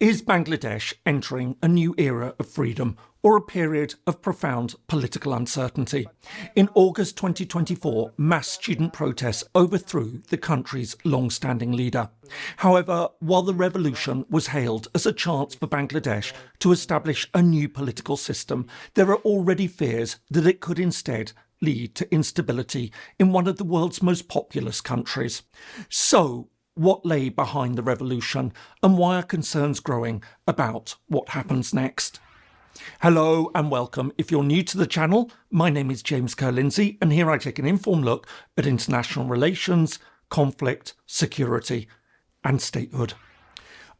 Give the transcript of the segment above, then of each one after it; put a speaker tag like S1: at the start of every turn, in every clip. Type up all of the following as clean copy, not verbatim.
S1: Is Bangladesh entering a new era of freedom or a period of profound political uncertainty? In August 2024, mass student protests overthrew the country's long-standing leader. However, while the revolution was hailed as a chance for Bangladesh to establish a new political system, there are already fears that it could instead lead to instability in one of the world's most populous countries. So, what lay behind the revolution, and why are concerns growing about what happens next? Hello and welcome. If you're new to the channel, my name is James Kerr-Lindsay, and here I take an informed look at international relations, conflict, security and statehood.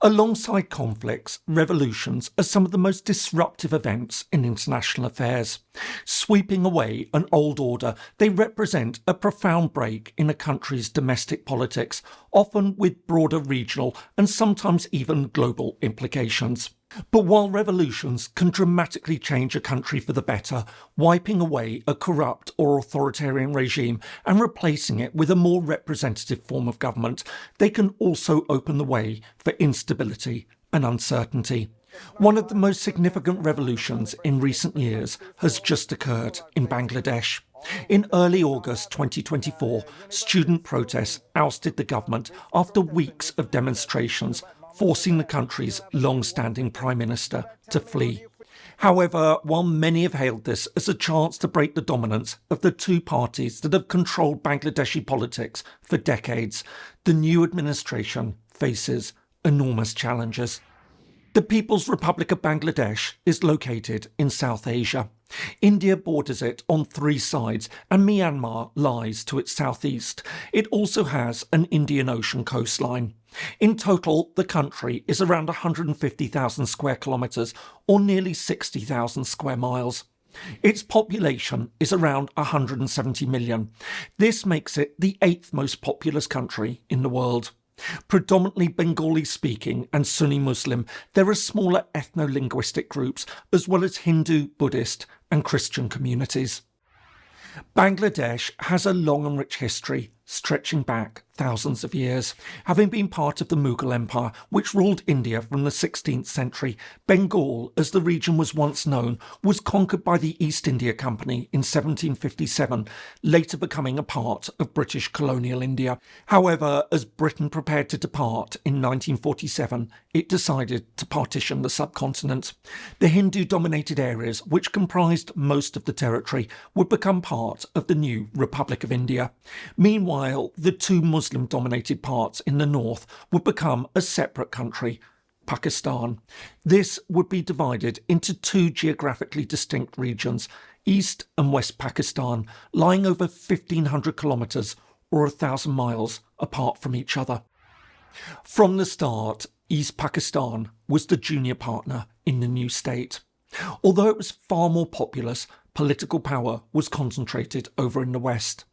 S1: Alongside conflicts, revolutions are some of the most disruptive events in international affairs. Sweeping away an old order, they represent a profound break in a country's domestic politics, often with broader regional and sometimes even global implications. But while revolutions can dramatically change a country for the better, wiping away a corrupt or authoritarian regime and replacing it with a more representative form of government, they can also open the way for instability and uncertainty. One of the most significant revolutions in recent years has just occurred in Bangladesh. In early August 2024, student protests ousted the government after weeks of demonstrations, forcing the country's long-standing Prime Minister to flee. However, while many have hailed this as a chance to break the dominance of the two parties that have controlled Bangladeshi politics for decades, the new administration faces enormous challenges. The People's Republic of Bangladesh is located in South Asia. India borders it on three sides and Myanmar lies to its southeast. It also has an Indian Ocean coastline. In total, the country is around 150,000 square kilometres or nearly 60,000 square miles. Its population is around 170 million. This makes it the 8th most populous country in the world. Predominantly Bengali-speaking and Sunni Muslim, there are smaller ethno-linguistic groups as well as Hindu, Buddhist and Christian communities. Bangladesh has a long and rich history, stretching back thousands of years. Having been part of the Mughal Empire, which ruled India from the 16th century, Bengal, as the region was once known, was conquered by the East India Company in 1757, later becoming a part of British colonial India. However, as Britain prepared to depart in 1947, it decided to partition the subcontinent. The Hindu-dominated areas, which comprised most of the territory, would become part of the new Republic of India. Meanwhile, the two Muslim-dominated parts in the north would become a separate country, Pakistan. This would be divided into two geographically distinct regions, East and West Pakistan, lying over 1,500 kilometres or 1,000 miles apart from each other. From the start, East Pakistan was the junior partner in the new state. Although it was far more populous, political power was concentrated over in the west.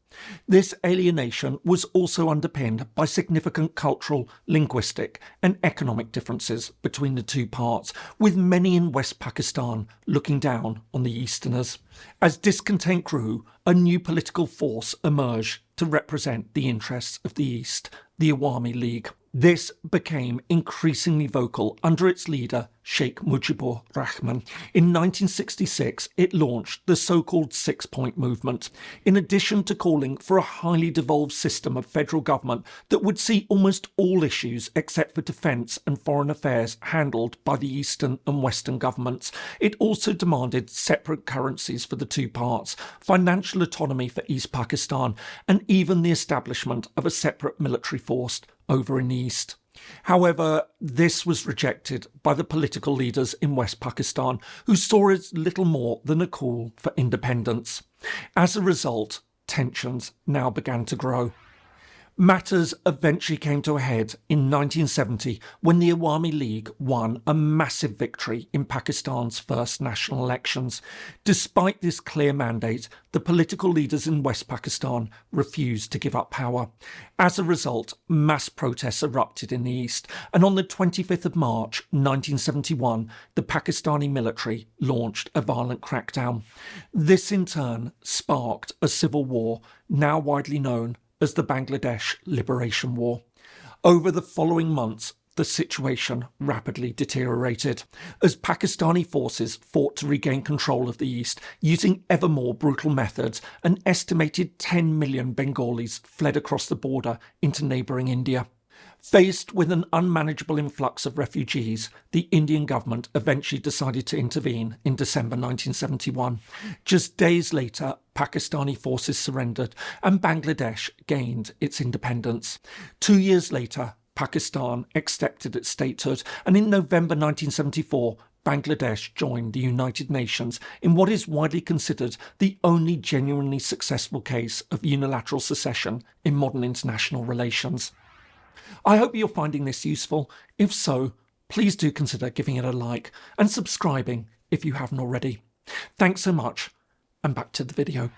S1: This alienation was also underpinned by significant cultural, linguistic and economic differences between the two parts, with many in West Pakistan looking down on the Easterners. As discontent grew, a new political force emerged to represent the interests of the East, the Awami League. This became increasingly vocal under its leader, Sheikh Mujibur Rahman. In 1966, it launched the so-called Six-Point Movement. In addition to calling for a highly devolved system of federal government that would see almost all issues except for defence and foreign affairs handled by the Eastern and Western governments, it also demanded separate currencies for the two parts, financial autonomy for East Pakistan, and even the establishment of a separate military force over in the east. However, this was rejected by the political leaders in West Pakistan, who saw it as little more than a call for independence. As a result, tensions now began to grow. Matters eventually came to a head in 1970 when the Awami League won a massive victory in Pakistan's first national elections. Despite this clear mandate, the political leaders in West Pakistan refused to give up power. As a result, mass protests erupted in the east, and on the 25th of March 1971, the Pakistani military launched a violent crackdown. This in turn sparked a civil war, now widely known as the Bangladesh Liberation War. Over the following months, the situation rapidly deteriorated. As Pakistani forces fought to regain control of the East, using ever more brutal methods, an estimated 10 million Bengalis fled across the border into neighbouring India. Faced with an unmanageable influx of refugees, the Indian government eventually decided to intervene in December 1971. Just days later, Pakistani forces surrendered and Bangladesh gained its independence. 2 years later, Pakistan accepted its statehood, and in November 1974, Bangladesh joined the United Nations in what is widely considered the only genuinely successful case of unilateral secession in modern international relations. I hope you're finding this useful. If so, please do consider giving it a like and subscribing if you haven't already. Thanks so much, and back to the video.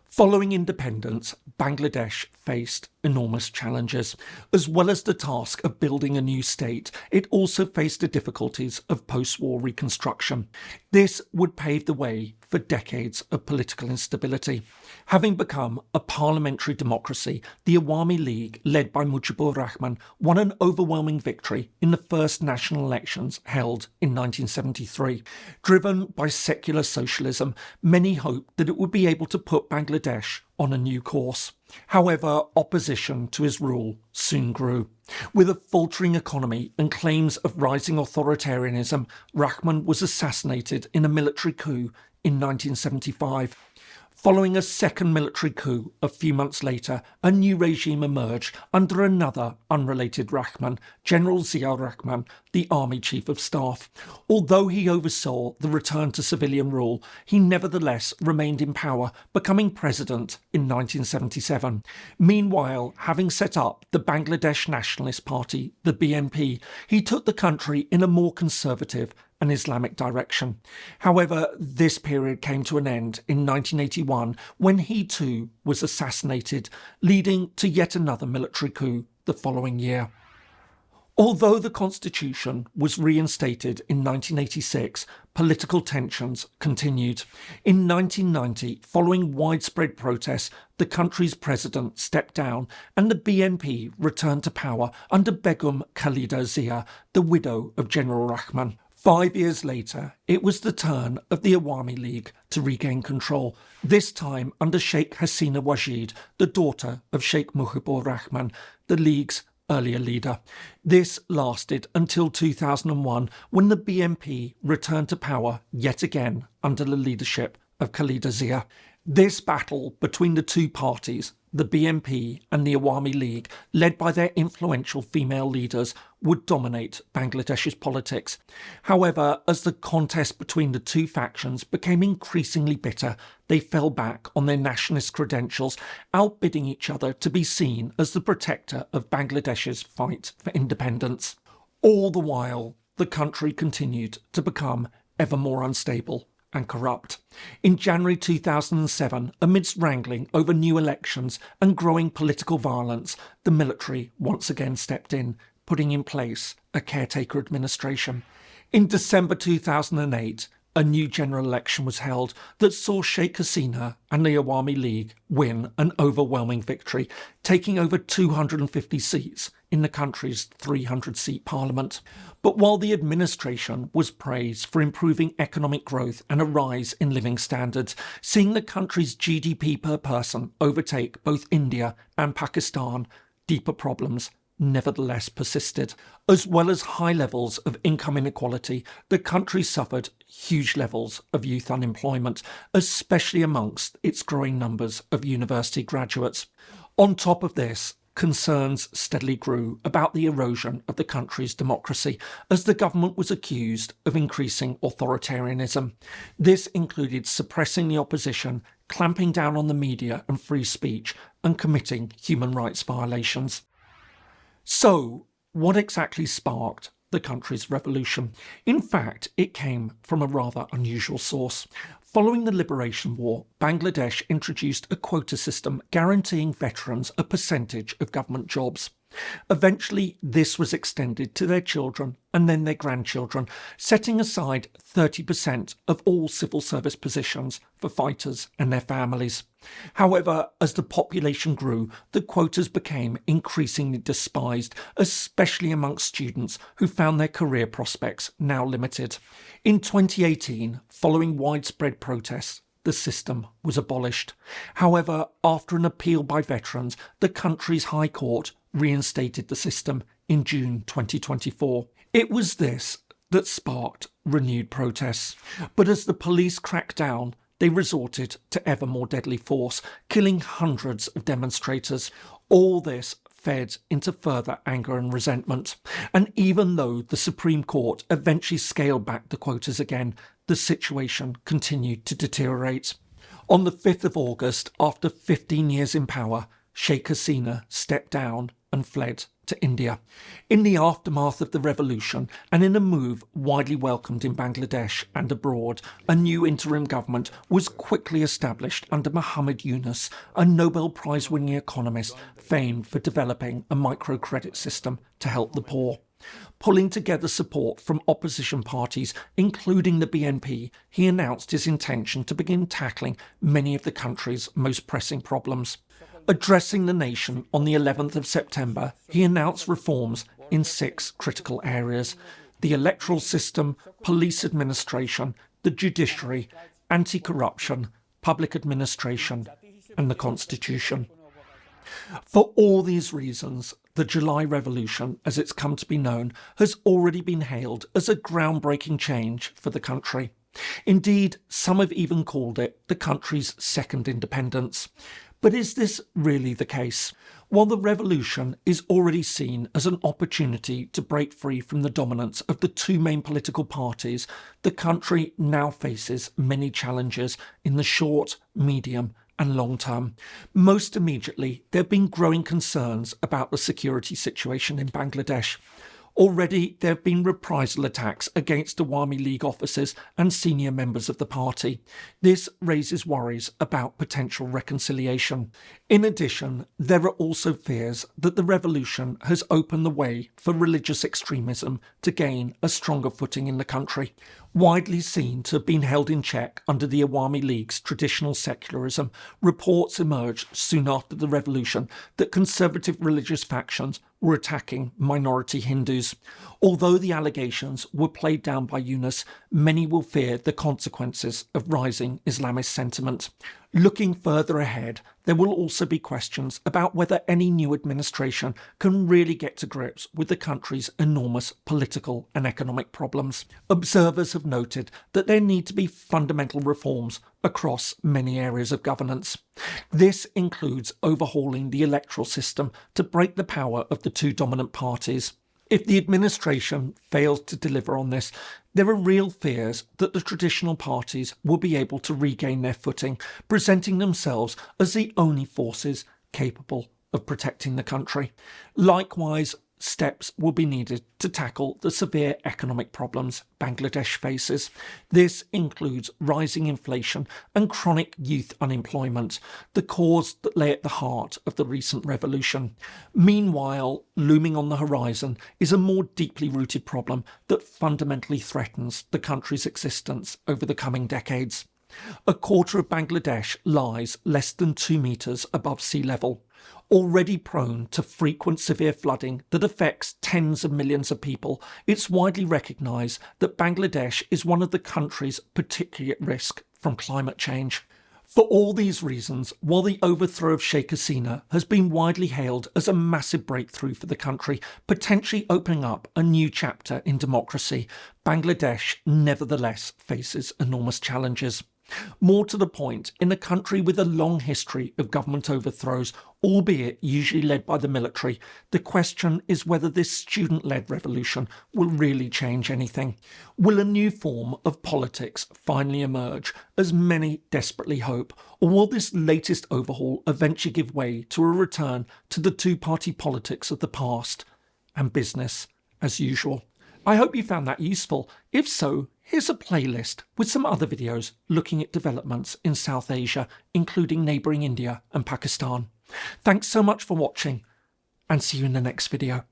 S1: Following independence, Bangladesh faced enormous challenges. As well as the task of building a new state, it also faced the difficulties of post-war reconstruction. This would pave the way for decades of political instability. Having become a parliamentary democracy, the Awami League, led by Mujibur Rahman, won an overwhelming victory in the first national elections held in 1973. Driven by secular socialism, many hoped that it would be able to put Bangladesh on a new course. However, opposition to his rule soon grew. With a faltering economy and claims of rising authoritarianism, Rahman was assassinated in a military coup in 1975. Following a second military coup a few months later, a new regime emerged under another unrelated Rahman, General Ziaur Rahman, the Army Chief of Staff. Although he oversaw the return to civilian rule, he nevertheless remained in power, becoming president in 1977. Meanwhile, having set up the Bangladesh Nationalist Party, the BNP, he took the country in a more conservative and Islamic direction. However, this period came to an end in 1981 when he too was assassinated, leading to yet another military coup the following year. Although the constitution was reinstated in 1986, political tensions continued. In 1990, following widespread protests, the country's president stepped down and the BNP returned to power under Begum Khalida Zia, the widow of General Rahman. 5 years later, it was the turn of the Awami League to regain control, this time under Sheikh Hasina Wajid, the daughter of Sheikh Mujibur Rahman, the League's earlier leader. This lasted until 2001, when the BNP returned to power yet again under the leadership of Khalida Zia. This battle between the two parties, the BNP and the Awami League, led by their influential female leaders, would dominate Bangladesh's politics. However, as the contest between the two factions became increasingly bitter, they fell back on their nationalist credentials, outbidding each other to be seen as the protector of Bangladesh's fight for independence. All the while, the country continued to become ever more unstable and corrupt. In January 2007, amidst wrangling over new elections and growing political violence, the military once again stepped in, putting in place a caretaker administration. In December 2008, a new general election was held that saw Sheikh Hasina and the Awami League win an overwhelming victory, taking over 250 seats in the country's 300-seat parliament. But while the administration was praised for improving economic growth and a rise in living standards, seeing the country's GDP per person overtake both India and Pakistan, deeper problems nevertheless persisted. As well as high levels of income inequality, the country suffered huge levels of youth unemployment, especially amongst its growing numbers of university graduates. On top of this, concerns steadily grew about the erosion of the country's democracy, as the government was accused of increasing authoritarianism. This included suppressing the opposition, clamping down on the media and free speech, and committing human rights violations. So, what exactly sparked the country's revolution? In fact, it came from a rather unusual source. Following the Liberation War, Bangladesh introduced a quota system guaranteeing veterans a percentage of government jobs. Eventually, this was extended to their children and then their grandchildren, setting aside 30% of all civil service positions for fighters and their families. However, as the population grew, the quotas became increasingly despised, especially amongst students who found their career prospects now limited. In 2018, following widespread protests, the system was abolished. However, after an appeal by veterans, the country's High Court reinstated the system in June 2024. It was this that sparked renewed protests. But as the police cracked down, they resorted to ever more deadly force, killing hundreds of demonstrators. All this fed into further anger and resentment. And even though the Supreme Court eventually scaled back the quotas again, the situation continued to deteriorate. On the 5th of August, after 15 years in power, Sheikh Hasina stepped down and fled to India. In the aftermath of the revolution, and in a move widely welcomed in Bangladesh and abroad, a new interim government was quickly established under Muhammad Yunus, a Nobel Prize-winning economist famed for developing a microcredit system to help the poor. Pulling together support from opposition parties, including the BNP, he announced his intention to begin tackling many of the country's most pressing problems. Addressing the nation on the 11th of September, he announced reforms in 6 critical areas: the electoral system, police administration, the judiciary, anti-corruption, public administration, and the constitution. For all these reasons, the July Revolution, as it's come to be known, has already been hailed as a groundbreaking change for the country. Indeed, some have even called it the country's second independence. But is this really the case? While the revolution is already seen as an opportunity to break free from the dominance of the 2 main political parties, the country now faces many challenges in the short, medium and long term. Most immediately, there have been growing concerns about the security situation in Bangladesh. Already there have been reprisal attacks against Awami League officers and senior members of the party. This raises worries about potential reconciliation. In addition, there are also fears that the revolution has opened the way for religious extremism to gain a stronger footing in the country. Widely seen to have been held in check under the Awami League's traditional secularism, reports emerged soon after the revolution that conservative religious factions were attacking minority Hindus. Although the allegations were played down by Yunus, many will fear the consequences of rising Islamist sentiment. Looking further ahead, there will also be questions about whether any new administration can really get to grips with the country's enormous political and economic problems. Observers have noted that there need to be fundamental reforms across many areas of governance. This includes overhauling the electoral system to break the power of the 2 dominant parties. If the administration fails to deliver on this, there are real fears that the traditional parties will be able to regain their footing, presenting themselves as the only forces capable of protecting the country. Likewise, steps will be needed to tackle the severe economic problems Bangladesh faces. This includes rising inflation and chronic youth unemployment, the cause that lay at the heart of the recent revolution. Meanwhile, looming on the horizon is a more deeply rooted problem that fundamentally threatens the country's existence over the coming decades. A quarter of Bangladesh lies less than 2 metres above sea level. Already prone to frequent severe flooding that affects tens of millions of people, it's widely recognised that Bangladesh is one of the countries particularly at risk from climate change. For all these reasons, while the overthrow of Sheikh Hasina has been widely hailed as a massive breakthrough for the country, potentially opening up a new chapter in democracy, Bangladesh nevertheless faces enormous challenges. More to the point, in a country with a long history of government overthrows, albeit usually led by the military, the question is whether this student-led revolution will really change anything. Will a new form of politics finally emerge, as many desperately hope, or will this latest overhaul eventually give way to a return to the 2-party politics of the past and business as usual? I hope you found that useful. If so, here's a playlist with some other videos looking at developments in South Asia, including neighbouring India and Pakistan. Thanks so much for watching, and see you in the next video.